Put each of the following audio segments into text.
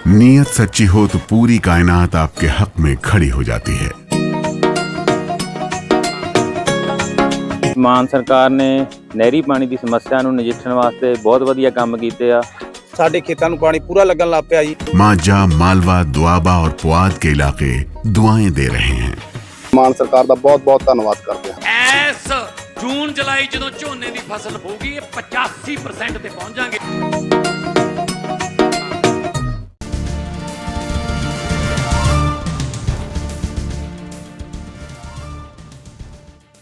नीयत सच्ची हो तो पूरी कायनात आपके हक में खड़ी हो जाती है। ਮਾਨ ਸਰਕਾਰ ਨੇ ਨਹਿਰੀ ਪਾਣੀ ਦੀ ਸਮੱਸਿਆ ਨੂੰ ਨਜਿੱਠਣ ਵਾਸਤੇ ਬਹੁਤ ਵਧੀਆ ਕੰਮ ਕੀਤੇ ਆ। ਸਾਡੇ ਖੇਤਾਂ ਨੂੰ ਪਾਣੀ ਪੂਰਾ ਲੱਗਣ ਲੱਗ ਪਿਆ ਜੀ। मांझा, मालवा, दुआबा और पुआध के इलाके दुआएं दे रहे हैं। ਮਾਨ ਸਰਕਾਰ ਦਾ ਬਹੁਤ ਬਹੁਤ ਧੰਨਵਾਦ ਕਰਦੇ ਹਾਂ। ਐਸ ਜੂਨ ਜੁਲਾਈ ਜਦੋਂ ਝੋਨੇ ਦੀ ਫਸਲ ਹੋਊਗੀ ਇਹ 85% ਤੇ ਪਹੁੰਚ ਜਾਾਂਗੇ।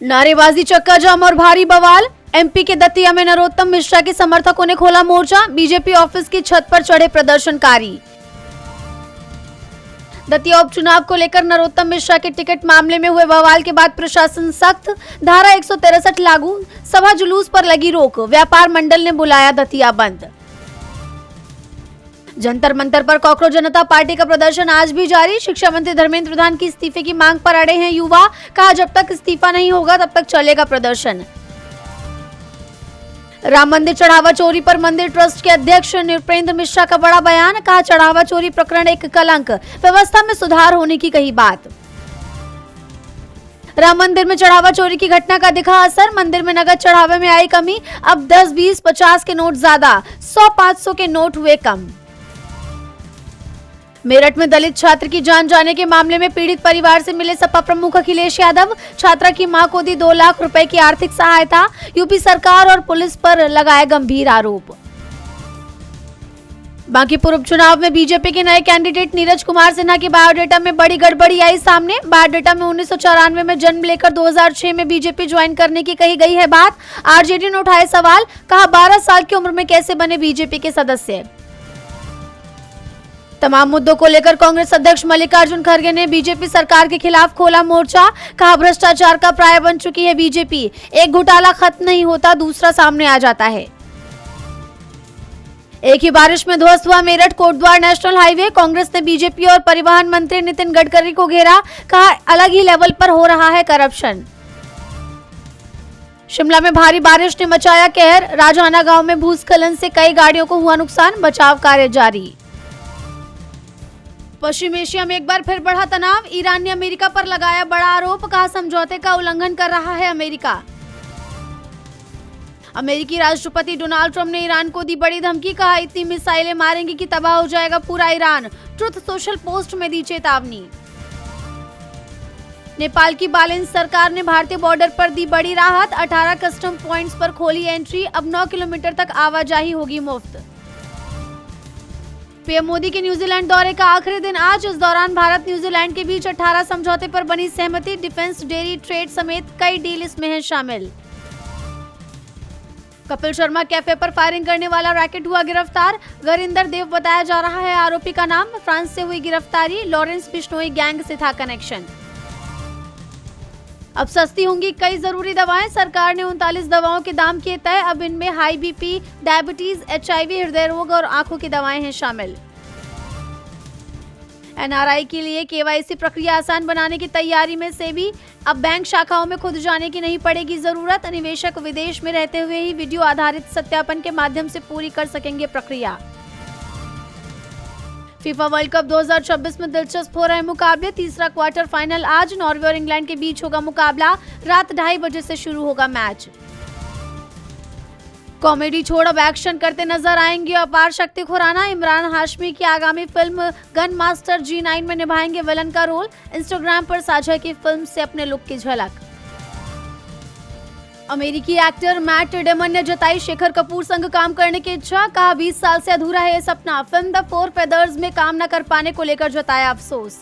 नारेबाजी, चक्का जाम और भारी बवाल। एमपी के दतिया में नरोत्तम मिश्रा के समर्थकों ने खोला मोर्चा। बीजेपी ऑफिस की छत पर चढ़े प्रदर्शनकारी। दतिया उपचुनाव को लेकर नरोत्तम मिश्रा के टिकट मामले में हुए बवाल के बाद प्रशासन सख्त। धारा 163 लागू। सभा जुलूस पर लगी रोक। व्यापार मंडल ने बुलाया दतिया बंद। जंतर मंतर पर कॉकरोच जनता पार्टी का प्रदर्शन आज भी जारी। शिक्षा मंत्री धर्मेंद्र प्रधान की इस्तीफे की मांग पर अड़े हैं युवा। कहा जब तक इस्तीफा नहीं होगा तब तक चलेगा प्रदर्शन। राम मंदिर चढ़ावा चोरी पर मंदिर ट्रस्ट के अध्यक्ष नृपेंद्र मिश्रा का बड़ा बयान। कहा चढ़ावा चोरी प्रकरण एक कलंक, व्यवस्था में सुधार होने की कही बात। राम मंदिर में चढ़ावा चोरी की घटना का दिखा असर। मंदिर में नगद चढ़ावे में आई कमी। अब 10, 20, 50 के नोट ज्यादा, 100, 500 के नोट हुए कम। मेरठ में दलित छात्र की जान जाने के मामले में पीड़ित परिवार से मिले सपा प्रमुख अखिलेश यादव। छात्रा की मां को दी 2 लाख रुपए की आर्थिक सहायता। यूपी सरकार और पुलिस पर लगाए गंभीर आरोप। बांकीपुर उपचुनाव में बीजेपी के नए कैंडिडेट नीरज कुमार सिन्हा के बायोडेटा में बड़ी गड़बड़ी आई सामने। बायोडेटा में 1994 में जन्म लेकर 2006 में बीजेपी ज्वाइन करने की कही गई है बात। आरजेडी ने उठाए सवाल। कहा 12 साल की उम्र में कैसे बने बीजेपी के सदस्य। तमाम मुद्दों को लेकर कांग्रेस अध्यक्ष मल्लिकार्जुन खड़गे ने बीजेपी सरकार के खिलाफ खोला मोर्चा। कहा भ्रष्टाचार का प्राय बन चुकी है बीजेपी। एक घोटाला खत्म नहीं होता, दूसरा सामने आ जाता है। एक ही बारिश में ध्वस्त हुआ मेरठ कोटद्वार नेशनल हाईवे। कांग्रेस ने बीजेपी और परिवहन मंत्री नितिन गडकरी को घेरा। कहा अलग ही लेवल पर हो रहा है करप्शन। शिमला में भारी बारिश ने मचाया कहर। राजहाना गांव में भूस्खलन से कई गाड़ियों को हुआ नुकसान। बचाव कार्य जारी। पश्चिम एशिया में एक बार फिर बढ़ा तनाव। ईरान ने अमेरिका पर लगाया बड़ा आरोप। कहा समझौते का उल्लंघन कर रहा है अमेरिका। अमेरिकी राष्ट्रपति डोनाल्ड ट्रंप ने ईरान को दी बड़ी धमकी। कहा इतनी मिसाइलें मारेंगे कि तबाह हो जाएगा पूरा ईरान। ट्रुथ सोशल पोस्ट में दी चेतावनी। नेपाल की बैलेंस सरकार ने भारतीय बॉर्डर पर दी बड़ी राहत। 18 कस्टम पॉइंट्स पर खोली एंट्री। अब 9 किलोमीटर तक आवाजाही होगी मुफ्त। पीएम मोदी के न्यूजीलैंड दौरे का आखिरी दिन आज। इस दौरान भारत न्यूजीलैंड के बीच 18 समझौते पर बनी सहमति। डिफेंस, डेयरी, ट्रेड समेत कई डील इसमें हैं शामिल। कपिल शर्मा कैफे पर फायरिंग करने वाला रैकेट हुआ गिरफ्तार। गरिंदर देव बताया जा रहा है आरोपी का नाम। फ्रांस से हुई गिरफ्तारी। लॉरेंस बिश्नोई गैंग से था कनेक्शन। अब सस्ती होंगी कई जरूरी दवाएं। सरकार ने 39 दवाओं के दाम किए तय। अब इनमें हाई बीपी, डायबिटीज, HIV, हृदय रोग और आंखों की दवाएं हैं शामिल। NRI के लिए KYC प्रक्रिया आसान बनाने की तैयारी में सेबी। अब बैंक शाखाओं में खुद जाने की नहीं पड़ेगी जरूरत। निवेशक विदेश में रहते हुए ही वीडियो आधारित सत्यापन के माध्यम से पूरी कर सकेंगे प्रक्रिया। फीफा वर्ल्ड कप 2026 में दिलचस्प हो रहे मुकाबले। तीसरा क्वार्टर फाइनल आज। नॉर्वे और इंग्लैंड के बीच होगा मुकाबला। रात 2:30 बजे से शुरू होगा मैच। कॉमेडी छोड़ अब एक्शन करते नजर आएंगे अपार शक्ति खुराना। इमरान हाशमी की आगामी फिल्म गन मास्टर G9 में निभाएंगे विलन का रोल। इंस्टाग्राम पर साझा की फिल्म से अपने लुक की झलक। अमेरिकी एक्टर मैट डेमन ने जताई शेखर कपूर संग काम करने की इच्छा। कहा 20 साल से अधूरा है ये सपना। फिल्म द 4 फेदर्स में काम न कर पाने को लेकर जताया अफसोस।